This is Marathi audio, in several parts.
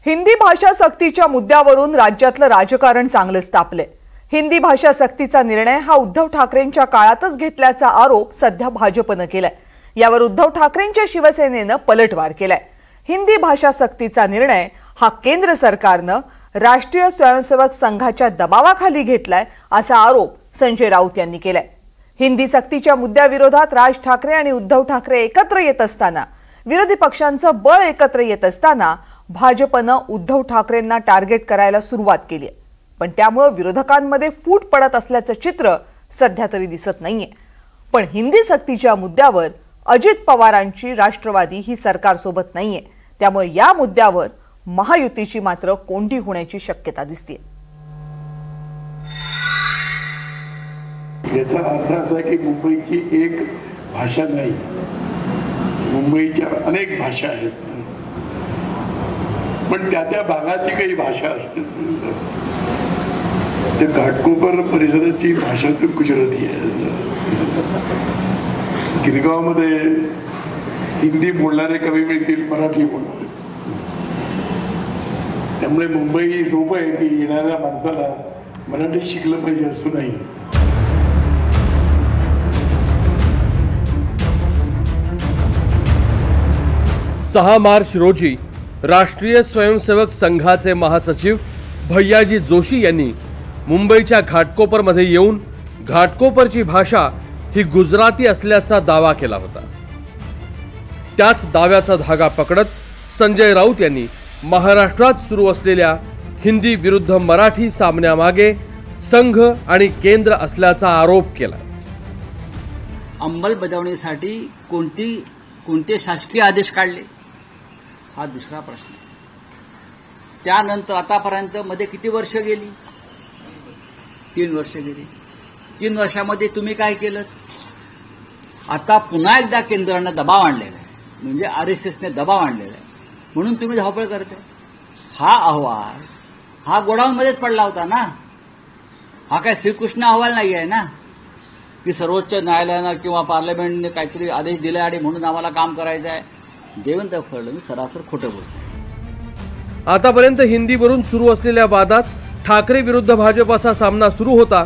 हिंदी भाषा सक्तीच्या मुद्द्यावरून राज्यातलं राजकारण चांगलंच तापलंय। हिंदी भाषा सक्तीचा निर्णय हा उद्धव ठाकरेंच्या काळातच घेतल्याचा आरोप सध्या भाजपने केलाय। यावर उद्धव ठाकरेंच्या शिवसेनेने पलटवार केलाय। हिंदी भाषा सक्तीचा निर्णय हा केंद्र सरकारने राष्ट्रीय स्वयंसेवक संघाच्या दबावाखाली घेतलाय असा आरोप संजय राऊत यांनी केलाय। हिंदी सक्तीच्या मुद्द्याविरोधात राज ठाकरे आणि उद्धव ठाकरे एकत्र येत असताना, विरोधी पक्षांचं बळ एकत्र येत असताना भाजपने उद्धव ठाकरेंना टार्गेट करायला सुरुवात केली आहे। पण त्यामुळे विरोधकांमध्ये फूट पडत असल्याचं चित्र सध्या तरी दिसत नाहीये। पण हिंदी सक्तीच्या मुद्द्यावर अजित पवारांची राष्ट्रवादी ही सरकारसोबत नाहीये, त्यामुळे या मुद्द्यावर महायुतीची मात्र कोंडी होण्याची शक्यता दिसते। याचा अर्थ असा की मुंबईची एक भाषा नाही, मुंबईच्या अनेक भाषा आहेत, पण त्या भागाची काही भाषा असते। त्या घाटकोपर परिसराची भाषा तर गुजराती आहे। गिरगावमध्ये हिंदी बोलणारे कमी मिळतील, मराठी बोलणारे। त्यामुळे मुंबई सोपं आहे की येणाऱ्या माणसाला मराठी शिकलं पाहिजे असं नाही। 6 मार्च रोजी राष्ट्रीय स्वयंसेवक संघाचे महासचिव भैयाजी जोशी यांनी मुंबईच्या घाटकोपरमध्ये येऊन घाटकोपरची भाषा ही गुजराती असल्याचा दावा केला होता। त्याच दाव्याचा धागा पकडत संजय राऊत यांनी महाराष्ट्रात सुरू असलेल्या हिंदी विरुद्ध मराठी सामन्यामागे संघ आणि केंद्र असल्याचा आरोप केला। अंमलबजावणीसाठी कोणते शासकीय आदेश काढले हा दुसरा प्रश्न। त्यानंतर आतापर्यंत मध्ये किती वर्ष गेली? 3 वर्ष गेली। 3 वर्षामध्ये तुम्ही काय केलं? आता पुन्हा एकदा केंद्राने दबाव आणलेला आहे, म्हणजे आरएसएसने दबाव आणलेला आहे, म्हणून तुम्ही धावपळ करताय। हा अहवाल हा गोडाऊनमध्येच पडला होता ना, हा काय श्रीकृष्ण अहवाल नाही आहे ना की सर्वोच्च न्यायालयानं किंवा पार्लमेंटने काहीतरी आदेश दिले आणि म्हणून आम्हाला काम करायचं आहे। देवेंद्र फडणवीस सरासर खोटं बोलतो। आतापर्यंत हिंदीवरून सुरू असलेल्या वादात ठाकरे विरुद्ध भाजप असा सामना सुरू होता,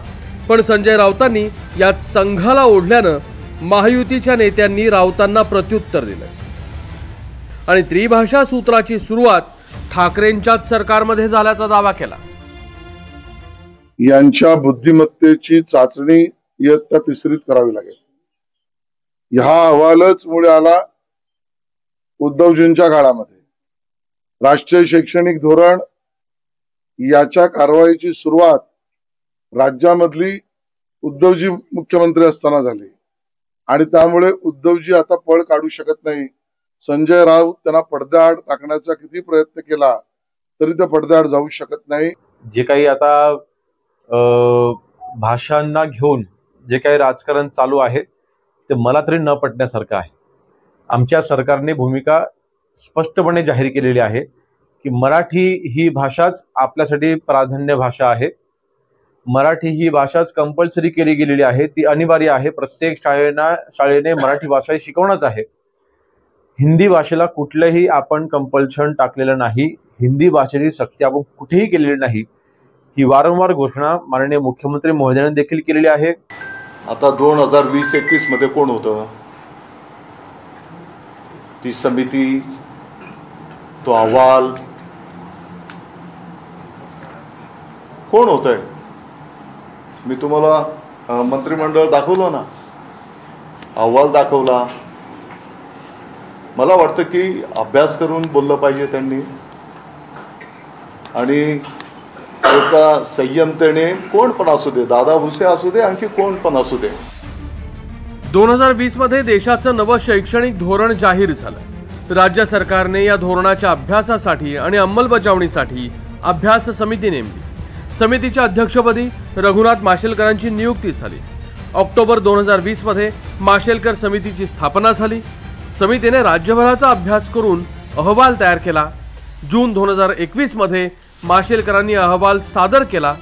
पण संजय राऊतांनी यात संघाला ओढल्यानं महायुतीच्या नेत्यांनी राऊतांना प्रत्युत्तर दिलं आणि त्रिभाषा सूत्राची सुरुवात ठाकरेंच्याच सरकारमध्ये झाल्याचा दावा केला। यांच्या बुद्धिमत्तेची चाचणी इयत्ता 3रीत करावी लागेल। हा अहवालच मुळे आला उद्धवजींच्या काळामध्ये। राष्ट्रीय शैक्षणिक धोरण याच्या कारवाईची सुरुवात राज्यामधली उद्धवजी मुख्यमंत्री असताना झाली आणि त्यामुळे उद्धवजी आता पळ काढू शकत नाही। संजय राऊत त्यांना पडद्याआड टाकण्याचा किती प्रयत्न केला तरी ते पडद्याआड जाऊ शकत नाही। जे काही आता भाषांना घेऊन जे काही राजकारण चालू आहे ते मला तरी न पटण्यासारखं आहे। आमच्या सरकारने भूमिका स्पष्टपणे जाहीर केलेली आहे की मराठी ही भाषाच आपल्यासाठी प्राधान्य भाषा आहे। मराठी ही भाषाच कंपल्सरी केली गेलेली आहे, ती अनिवार्य आहे। प्रत्येक शाळेने मराठी भाषा शिकवणच आहे। हिंदी भाषेला कुठलंही आपण कंपल्शन टाकलेलं नाही, हिंदी भाषेची सक्ती आपण कुठेही केलेली नाही। ही वारंवार घोषणा माननीय मुख्यमंत्री महोदयांनी देखील केलेली आहे। आता 2020-21 मध्ये कोण होतं? ती समिती, तो अहवाल कोण होतंय? मी तुम्हाला मंत्रिमंडळ दाखवलं ना, अहवाल दाखवला। मला वाटतं की अभ्यास करून बोललं पाहिजे त्यांनी आणि एका संयमतेने कोण पण असू दे, दादा भुसे असू दे, आणखी कोण पण असू दे। 2020 मध्ये देशाचं नवं शैक्षणिक धोरण जाहीर झालं। राज्य सरकारने या धोरणाच्या अभ्यासासाठी आणि अंमलबजावणीसाठी अभ्यास समिती नेमली। समितीच्या अध्यक्षपदी रघुनाथ माशेलकरांची नियुक्ती झाली। ऑक्टोबर 2020 मध्ये माशेलकर समितीची स्थापना झाली। समितीने राज्यभराचा अभ्यास करून अहवाल तयार केला। जून 2021 मध्ये माशेलकरांनी अहवाल सादर केला।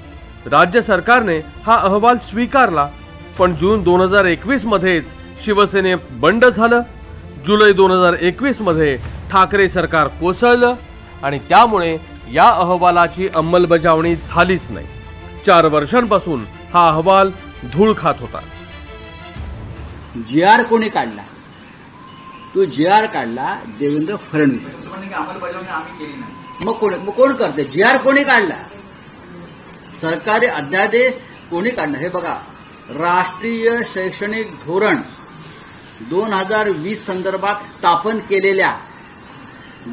राज्य सरकारने हा अहवाल स्वीकारला, पण जून 2021 मध्येच शिवसेनेत बंड झालं। जुलै 2021 मध्ये ठाकरे सरकार कोसळलं आणि त्यामुळे या अहवालाची अंमलबजावणी झालीच नाही। 4 वर्षांपासून हा अहवाल धूळ खात होता। GR कोणी काढला? तो GR काढला देवेंद्र फडणवीस। मग कोण करते? GR कोणी काढला? सरकारी अध्यादेश कोणी काढला? हे बघा, राष्ट्रीय शैक्षणिक धोरण 2020 संदर्भात स्थापन केलेल्या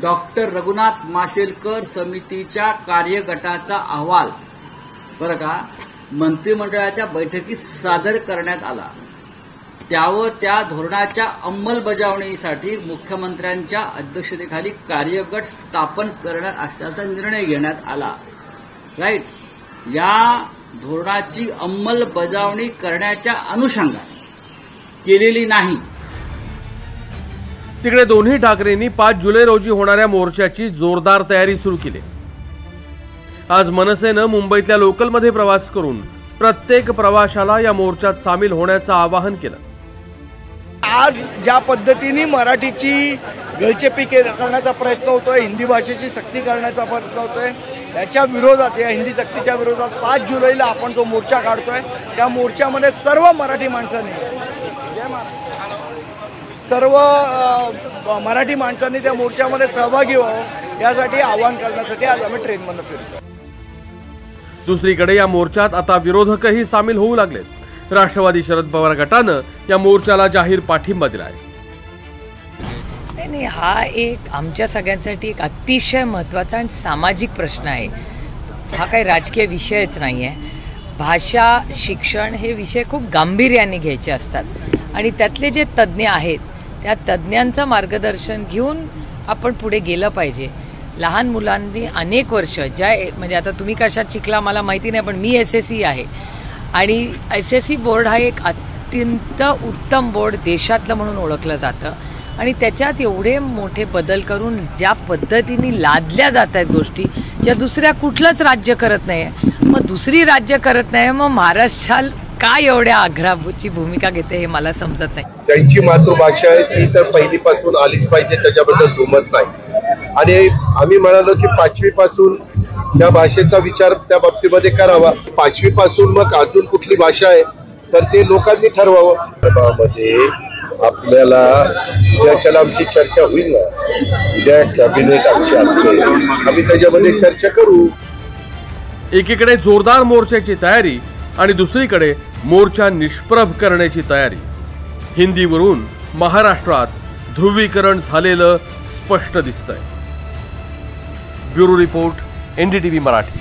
डॉक्टर रघुनाथ माशेलकर समितीच्या कार्यगटाचा अहवाल बरं का मंत्रिमंडळाच्या बैठकीत सादर करण्यात आला। त्यावर त्या धोरणाच्या अंमलबजावणीसाठी मुख्यमंत्र्यांच्या अध्यक्षतेखाली कार्यगट स्थापन करणार असल्याचा निर्णय घेण्यात आला। राईट, या धोरणाची अंमलबजावणी करण्याच्या अनुषंगाने केलेली नाही। तिकडे दोन्ही ठाकरेंनी 5 जुलै रोजी होणाऱ्या मोर्चाची जोरदार तयारी सुरू केली। आज मनसेनं मुंबईतल्या लोकलमध्ये प्रवास करून प्रत्येक प्रवाशाला या मोर्चात सामील होण्याचं आवाहन केलं। आज ज्या पद्धतीने मराठीची गळचेपी करण्याचा प्रयत्न होतोय, हिंदी भाषेची सक्ती करण्याचा प्रयत्न होतोय, याच्या विरोधात, या हिंदी सक्तीच्या विरोधात 5 जुलैला आपण जो मोर्चा काढतोय, त्या मोर्चामध्ये सर्व मराठी माणसांनी त्या मोर्चामध्ये सहभागी व्हावं यासाठी आवाहन करण्यासाठी आज आम्ही ट्रेनमधून फिरतो। दुसरीकडे या मोर्चात आता विरोधकही सामील होऊ लागले। राष्ट्रवादी शरद पवार गटानं या मोर्चाला जाहीर पाठिंबा दिला आहे। नाही, हा एक आमच्या सगळ्यांसाठी एक अतिशय महत्त्वाचा आणि सामाजिक प्रश्न आहे। हा काही राजकीय विषयच नाही आहे। भाषा शिक्षण हे विषय खूप गांभीर्याने घ्यायचे असतात आणि त्यातले जे तज्ज्ञ आहेत त्या तज्ज्ञांचं मार्गदर्शन घेऊन आपण पुढे गेलं पाहिजे। लहान मुलांनी अनेक वर्ष म्हणजे आता तुम्ही कशात शिकला मला माहिती नाही, पण मी SSC आहे आणि SSC बोर्ड हा एक अत्यंत उत्तम बोर्ड देशातलं म्हणून ओळखलं जातं आणि त्याच्यात एवढे मोठे बदल करून ज्या पद्धतीने लादल्या जात आहेत गोष्टी ज्या दुसऱ्या कुठलंच राज्य करत नाही, मग दुसरी राज्य करत नाही, मग महाराष्ट्राला काय एवढ्या आग्रहाची भूमिका घेते हे मला समजत नाही। त्यांची मातृभाषा आहे ती तर पहिलीपासून आलीच पाहिजे, त्याच्याबद्दल दुमत नाही। आणि आम्ही म्हणालो की 5वी पासून त्या भाषेचा विचार त्या बाबतीमध्ये करावा। 5वी पासून मग अजून कुठली भाषा आहे तर ते लोकांनी ठरवावं। मध्ये आपल्याला उद्याच्याला आमची चर्चा होईल ना, उद्या कॅबिनेट आमची असते, आम्ही त्याच्यामध्ये चर्चा करू। एकीकडे जोरदार मोर्चाची तयारी आणि दुसरीकडे मोर्चा निष्प्रभ करण्याची तयारी। हिंदीवरून महाराष्ट्रात ध्रुवीकरण झालेलं स्पष्ट दिसतंय। Bureau report, NDTV Marathi.